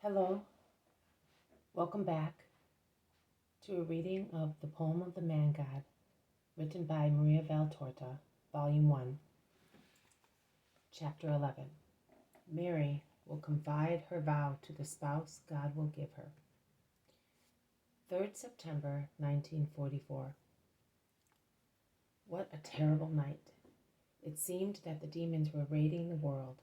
Hello, welcome back to a reading of the poem of the Man-God, written by Maria Valtorta, Volume I, Chapter 11. Mary will confide her vow to the spouse God will give her. 3rd September 1944. What a terrible night. It seemed that the demons were raiding the world.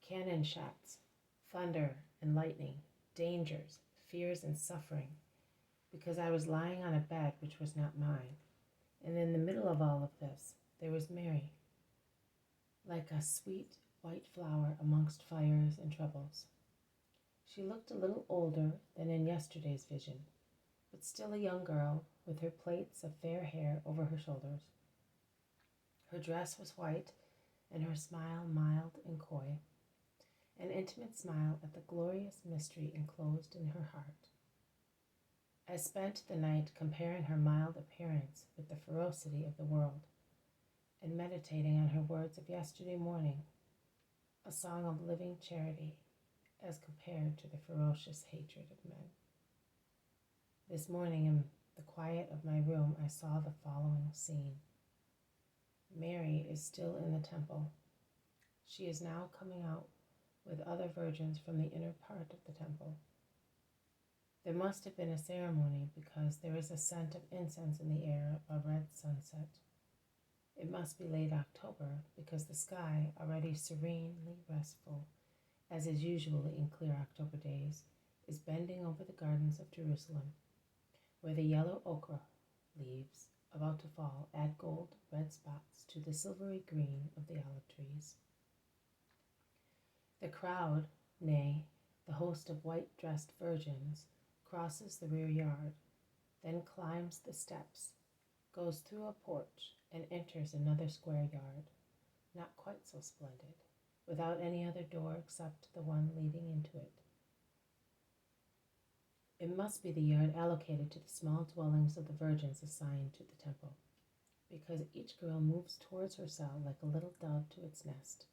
Cannon shots, thunder and lightning, dangers, fears and suffering, because I was lying on a bed which was not mine, and in the middle of all of this there was Mary, like a sweet white flower amongst fires and troubles. She looked a little older than in yesterday's vision, but still a young girl with her plaits of fair hair over her shoulders. Her dress was white, and her smile mild and coy, an intimate smile at the glorious mystery enclosed in her heart. I spent the night comparing her mild appearance with the ferocity of the world, and meditating on her words of yesterday morning, a song of living charity as compared to the ferocious hatred of men. This morning, in the quiet of my room, I saw the following scene. Mary is still in the temple. She is now coming out with other virgins from the inner part of the temple. There must have been a ceremony, because there is a scent of incense in the air of a red sunset. It must be late October, because the sky, already serenely restful, as is usually in clear October days, is bending over the gardens of Jerusalem, where the yellow ochre leaves, about to fall, add gold red spots to the silvery green of the olive trees. The crowd, nay, the host of white-dressed virgins, crosses the rear yard, then climbs the steps, goes through a porch, and enters another square yard, not quite so splendid, without any other door except the one leading into it. It must be the yard allocated to the small dwellings of the virgins assigned to the temple, because each girl moves towards her cell like a little dove to its nest.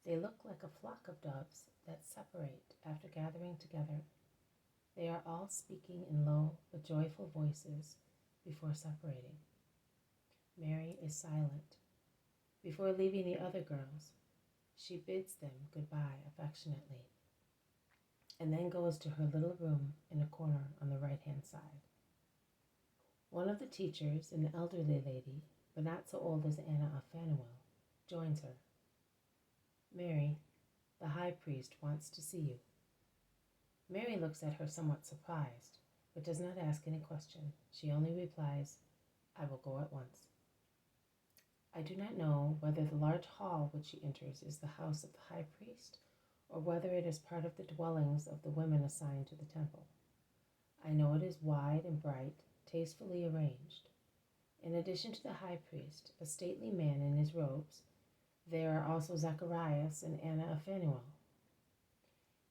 They look like a flock of doves that separate after gathering together. They are all speaking in low but joyful voices before separating. Mary is silent. Before leaving the other girls, she bids them goodbye affectionately, and then goes to her little room in a corner on the right-hand side. One of the teachers, an elderly lady, but not so old as Anna of Phanuel, joins her. Mary, the high priest wants to see you. Mary looks at her somewhat surprised, but does not ask any question. She only replies, "I will go at once." I do not know whether the large hall which she enters is the house of the high priest, or whether it is part of the dwellings of the women assigned to the temple. I know it is wide and bright, tastefully arranged. In addition to the high priest, a stately man in his robes, there are also Zacharias and Anna of Phanuel.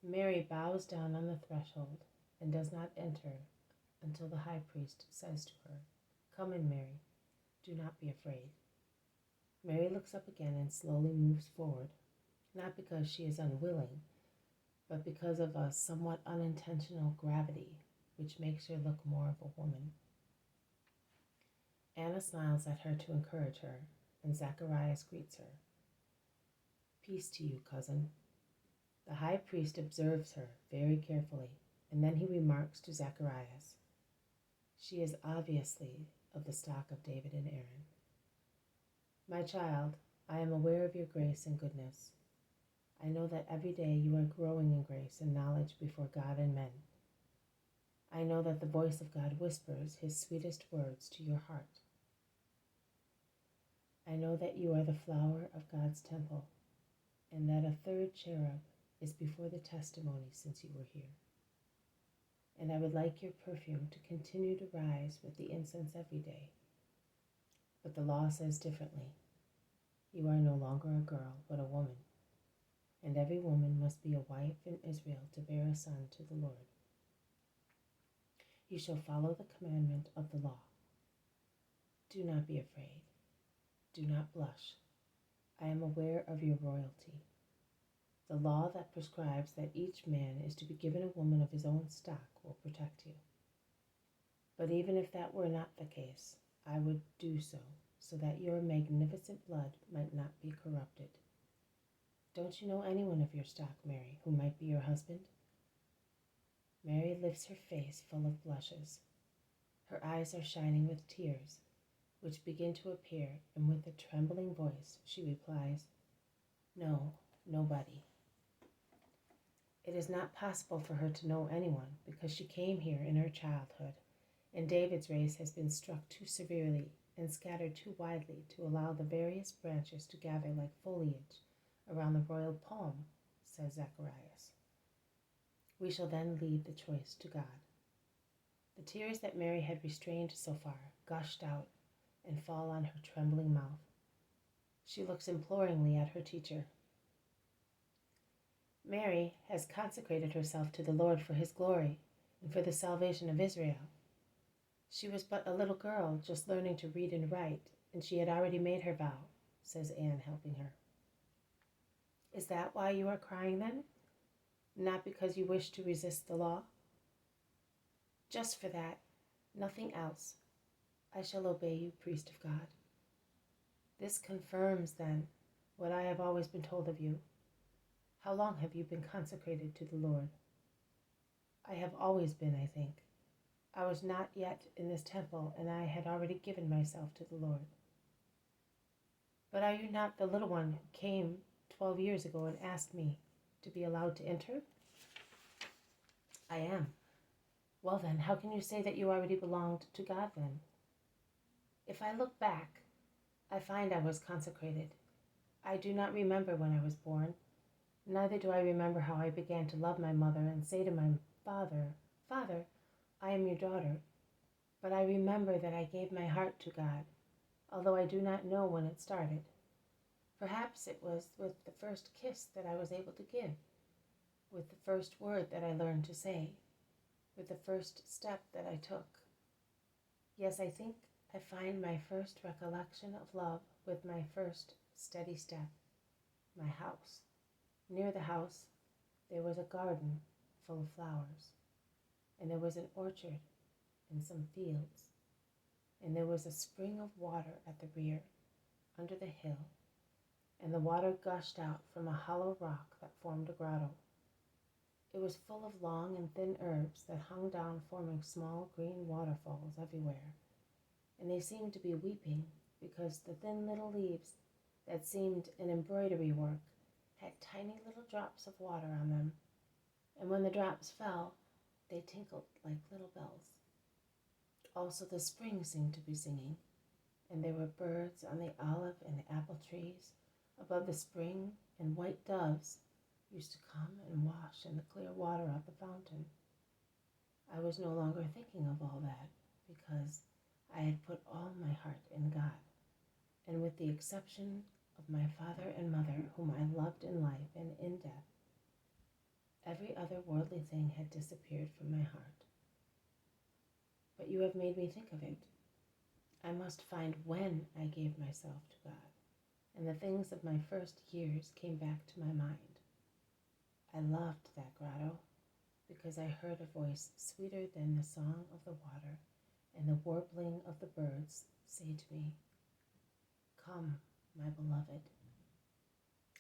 Mary bows down on the threshold and does not enter until the high priest says to her, "Come in, Mary, do not be afraid." Mary looks up again and slowly moves forward, not because she is unwilling, but because of a somewhat unintentional gravity which makes her look more of a woman. Anna smiles at her to encourage her, and Zacharias greets her. "Peace to you, cousin." The high priest observes her very carefully, and then he remarks to Zacharias, "She is obviously of the stock of David and Aaron." "My child, I am aware of your grace and goodness. I know that every day you are growing in grace and knowledge before God and men. I know that the voice of God whispers his sweetest words to your heart. I know that you are the flower of God's temple, and that a third cherub is before the testimony since you were here. And I would like your perfume to continue to rise with the incense every day. But the law says differently. You are no longer a girl, but a woman, and every woman must be a wife in Israel to bear a son to the Lord. You shall follow the commandment of the law. Do not be afraid. Do not blush. I am aware of your royalty. The law that prescribes that each man is to be given a woman of his own stock will protect you. But even if that were not the case, I would do so that your magnificent blood might not be corrupted. Don't you know anyone of your stock, Mary, who might be your husband?" Mary lifts her face full of blushes. Her eyes are shining with tears, which begin to appear, and with a trembling voice she replies, "No, nobody." It is not possible for her to know anyone, because she came here in her childhood, and David's race has been struck too severely and scattered too widely to allow the various branches to gather like foliage around the royal palm, says Zacharias. We shall then leave the choice to God. The tears that Mary had restrained so far gushed out and fall on her trembling mouth. She looks imploringly at her teacher. Mary has consecrated herself to the Lord for his glory and for the salvation of Israel. She was but a little girl, just learning to read and write, and she had already made her vow, says Anne, helping her. Is that why you are crying then? Not because you wish to resist the law? Just for that, nothing else. I shall obey you, priest of God. This confirms, then, what I have always been told of you. How long have you been consecrated to the Lord? I have always been, I think. I was not yet in this temple, and I had already given myself to the Lord. But are you not the little one who came 12 years ago and asked me to be allowed to enter? I am. Well then, how can you say that you already belonged to God then? If I look back, I find I was consecrated. I do not remember when I was born. Neither do I remember how I began to love my mother and say to my father, "Father, I am your daughter." But I remember that I gave my heart to God, although I do not know when it started. Perhaps it was with the first kiss that I was able to give, with the first word that I learned to say, with the first step that I took. Yes, I think I find my first recollection of love with my first steady step, my house. Near the house, there was a garden full of flowers, and there was an orchard and some fields, and there was a spring of water at the rear, under the hill, and the water gushed out from a hollow rock that formed a grotto. It was full of long and thin herbs that hung down, forming small green waterfalls everywhere, and they seemed to be weeping because the thin little leaves that seemed an embroidery work had tiny little drops of water on them, and when the drops fell, they tinkled like little bells. Also the spring seemed to be singing, and there were birds on the olive and apple trees above the spring, and white doves used to come and wash in the clear water of the fountain. I was no longer thinking of all that, because I had put all my heart in God, and with the exception of my father and mother, whom I loved in life and in death, every other worldly thing had disappeared from my heart. But you have made me think of it. I must find when I gave myself to God, and the things of my first years came back to my mind. I loved that grotto because I heard a voice sweeter than the song of the water and the warbling of the birds say to me, "Come, my beloved."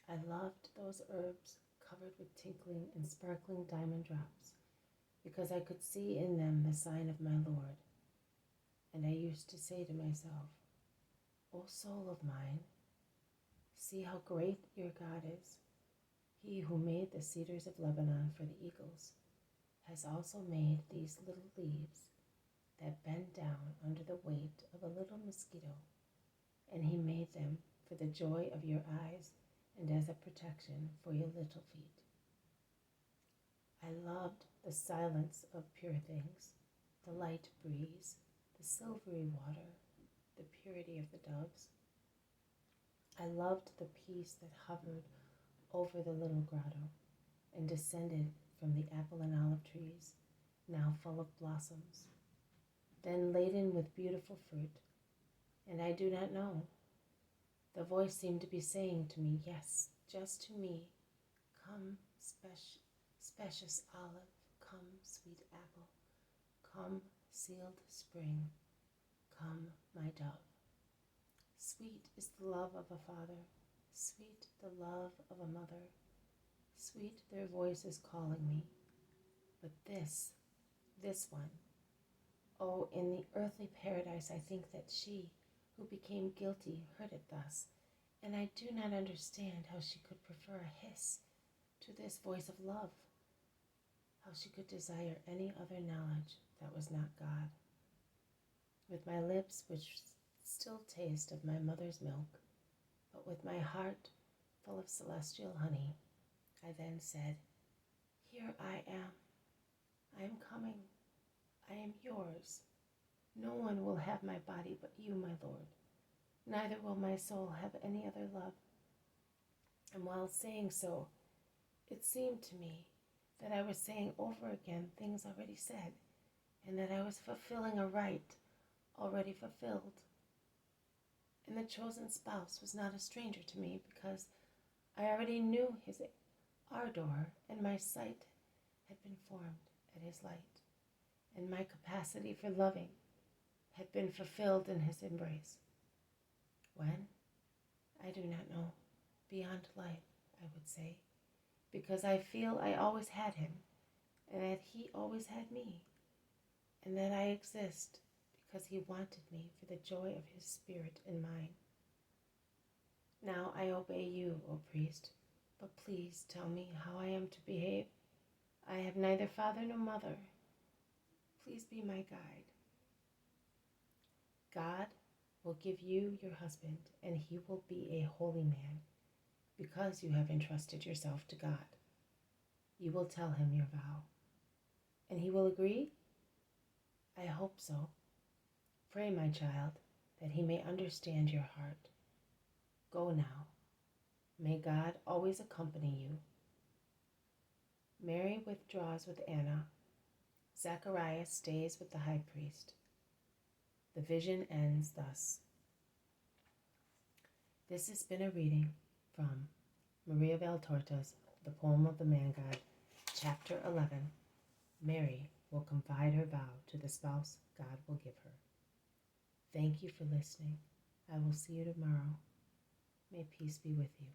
I loved those herbs covered with tinkling and sparkling diamond drops because I could see in them the sign of my Lord. And I used to say to myself, "O soul of mine, see how great your God is. He who made the cedars of Lebanon for the eagles has also made these little leaves that bend down under the weight of a little mosquito, and he made them for the joy of your eyes and as a protection for your little feet." I loved the silence of pure things, the light breeze, the silvery water, the purity of the doves. I loved the peace that hovered over the little grotto and descended from the apple and olive trees, now full of blossoms, then laden with beautiful fruit. And I do not know. The voice seemed to be saying to me, yes, just to me, "Come, Come, specious olive, come, sweet apple, come, sealed spring, come, my dove. Sweet is the love of a father, sweet the love of a mother, sweet their voices calling me. But this one, oh, in the earthly paradise I think that she, who became guilty, heard it thus, and I do not understand how she could prefer a hiss to this voice of love, how she could desire any other knowledge that was not God. With my lips, which still taste of my mother's milk, but with my heart full of celestial honey, I then said, here I am coming, I am yours. No one will have my body but you, my Lord. Neither will my soul have any other love. And while saying so, it seemed to me that I was saying over again things already said, and that I was fulfilling a rite already fulfilled. And the chosen spouse was not a stranger to me, because I already knew his ardor, and my sight had been formed at his light, and my capacity for loving had been fulfilled in his embrace. When? I do not know. Beyond life, I would say, because I feel I always had him, and that he always had me, and that I exist because he wanted me for the joy of his spirit and mine. Now I obey you, O priest, but please tell me how I am to behave. I have neither father nor mother. Please be my guide. God will give you your husband, and he will be a holy man, because you have entrusted yourself to God. You will tell him your vow, and he will agree? I hope so. Pray, my child, that he may understand your heart. Go now. May God always accompany you. Mary withdraws with Anna. Zacharias stays with the high priest. The vision ends thus. This has been a reading from Maria Valtorta's The Poem of the Man-God, Chapter 11. Mary will confide her vow to the spouse God will give her. Thank you for listening. I will see you tomorrow. May peace be with you.